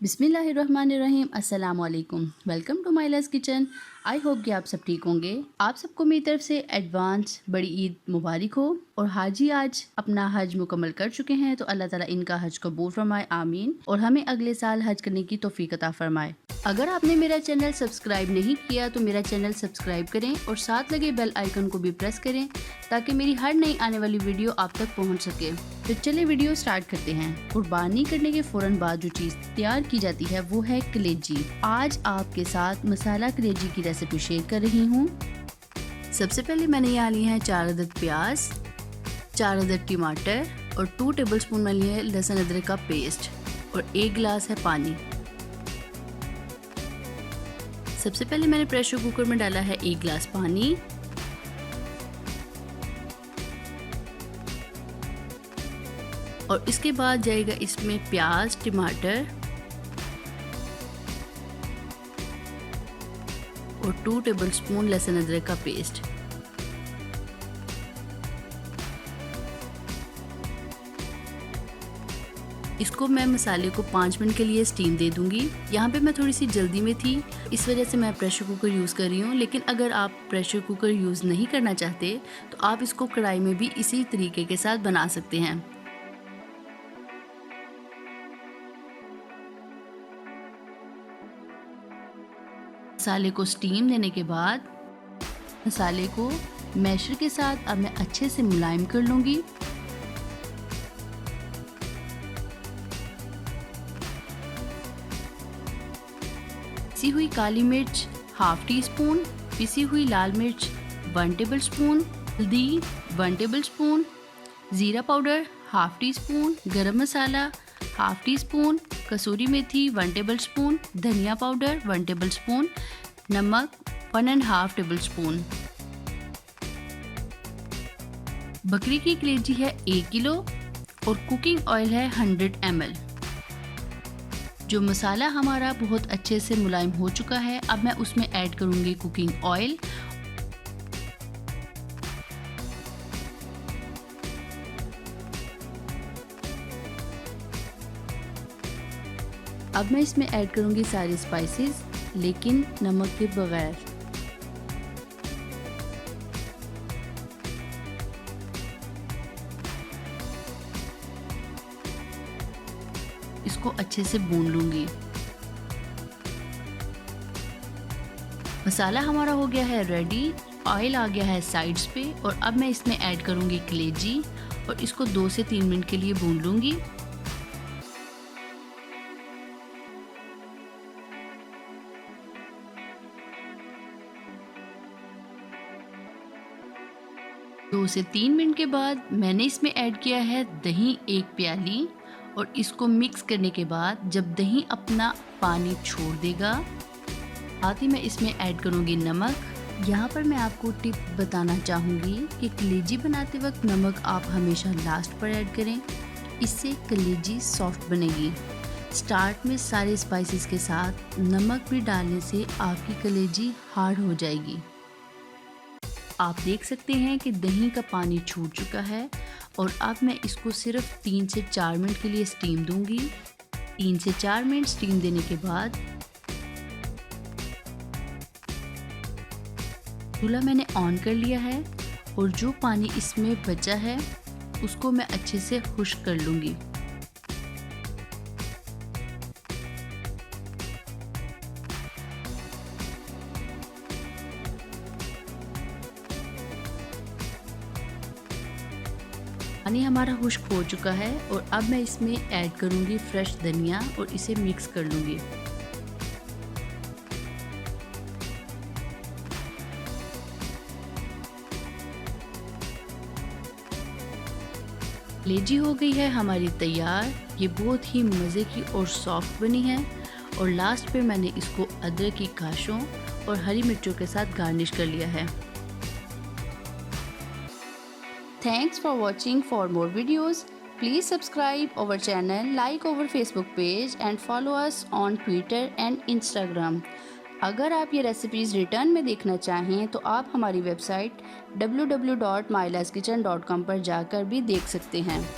बिस्मिल्लाहिर्रहमानिर्रहीम। अस्सलाम वालेकुम। Welcome to Maila's kitchen. I hope कि आप सब ठीक होंगे। आप सबको मेरी तरफ से एडवांस बड़ी ईद मुबारक हो। और हाजी आज अपना हज मुकम्मल कर चुके हैं, तो अल्लाह ताला इनका हज कबूल फरमाए, आमीन। और हमें अगले साल हज करने की तौफीक अता फरमाए। अगर आपने मेरा चैनल सब्सक्राइब नहीं किया तो मेरा चैनल सब्सक्राइब करें और साथ लगे बेल आइकन को भी प्रेस करें ताकि मेरी हर नई आने वाली वीडियो आप तक पहुंच सके। तो चलिए वीडियो स्टार्ट करते हैं। कुर्बानी करने के फौरन बाद जो चीज़ तैयार की जाती है वो है कलेजी। आज आपके साथ मसाला कलेजी की रेसिपी शेयर कर रही हूँ। सबसे पहले मैंने यहाँ लिए हैं 4 अदद प्याज, 4 अदद टमाटर और 2 टेबलस्पून में लिए लहसुन अदरक का पेस्ट और 1 गिलास है पानी। सबसे पहले मैंने प्रेशर कुकर में डाला है 1 गिलास पानी। और इसके बाद जाएगा इसमें प्याज, टमाटर और 2 टेबलस्पून लहसुन अदरक का पेस्ट। इसको मैं मसाले को 5 मिनट के लिए स्टीम दे दूंगी। यहाँ पे मैं थोड़ी सी जल्दी में थी, इस वजह से मैं प्रेशर कुकर यूज़ कर रही हूँ। लेकिन अगर आप प्रेशर कुकर यूज़ नहीं करना चाहते तो आप इसको कढ़ाई में भी इसी तरीके के साथ बना सकते हैं। मसाले को स्टीम देने के बाद मसाले को मैशर के साथ अब मैं अच्छे से मुलायम कर लूँगी। पिसी हुई काली मिर्च हाफ टी स्पून, पिसी हुई लाल मिर्च 1 टेबलस्पून, हल्दी 1 टेबलस्पून, ज़ीरा पाउडर हाफ टी स्पून, गरम मसाला हाफ टी स्पून, कसूरी मेथी 1 टेबलस्पून, धनिया पाउडर 1 टेबलस्पून, नमक 1.5 टेबलस्पून। बकरी की कलेजी है 1 किलो और कुकिंग ऑयल है 100 ml। जो मसाला हमारा बहुत अच्छे से मुलायम हो चुका है, अब मैं उसमें ऐड करूंगी कुकिंग ऑयल। अब मैं इसमें ऐड करूंगी सारी स्पाइसेस, लेकिन नमक के बगैर। इसको अच्छे से भून लूंगी। मसाला हमारा हो गया है रेडी, ऑयल आ गया है साइड्स पे और अब मैं इसमें ऐड करूंगी कलेजी और इसको 2 से 3 मिनट के लिए भून लूंगी। दो से 3 मिनट के बाद मैंने इसमें ऐड किया है दही 1 प्याली और इसको मिक्स करने के बाद जब दही अपना पानी छोड़ देगा, साथ ही मैं इसमें ऐड करूँगी नमक। यहाँ पर मैं आपको टिप बताना चाहूँगी कि कलेजी बनाते वक्त नमक आप हमेशा लास्ट पर ऐड करें, इससे कलेजी सॉफ्ट बनेगी। स्टार्ट में सारे स्पाइसेस के साथ नमक भी डालने से आपकी कलेजी हार्ड हो जाएगी। आप देख सकते हैं कि दही का पानी छूट चुका है और अब मैं इसको सिर्फ 3 से 4 मिनट के लिए स्टीम दूंगी। 3 से 4 मिनट स्टीम देने के बाद चूल्हा मैंने ऑन कर लिया है और जो पानी इसमें बचा है उसको मैं अच्छे से खुश्क कर लूंगी। पानी हमारा खुश्क हो चुका है और अब मैं इसमें ऐड करूंगी फ्रेश धनिया और इसे मिक्स कर लूंगी। कलेजी हो गई है हमारी तैयार। ये बहुत ही मज़े की और सॉफ्ट बनी है और लास्ट पे मैंने इसको अदरक की काशों और हरी मिर्चों के साथ गार्निश कर लिया है। Thanks for watching. For more videos, please subscribe our channel, like our Facebook page and follow us on Twitter and Instagram. अगर आप ये रेसिपीज़ रिटर्न में देखना चाहें तो आप हमारी वेबसाइट www.mylaskitchen.com पर जाकर भी देख सकते हैं।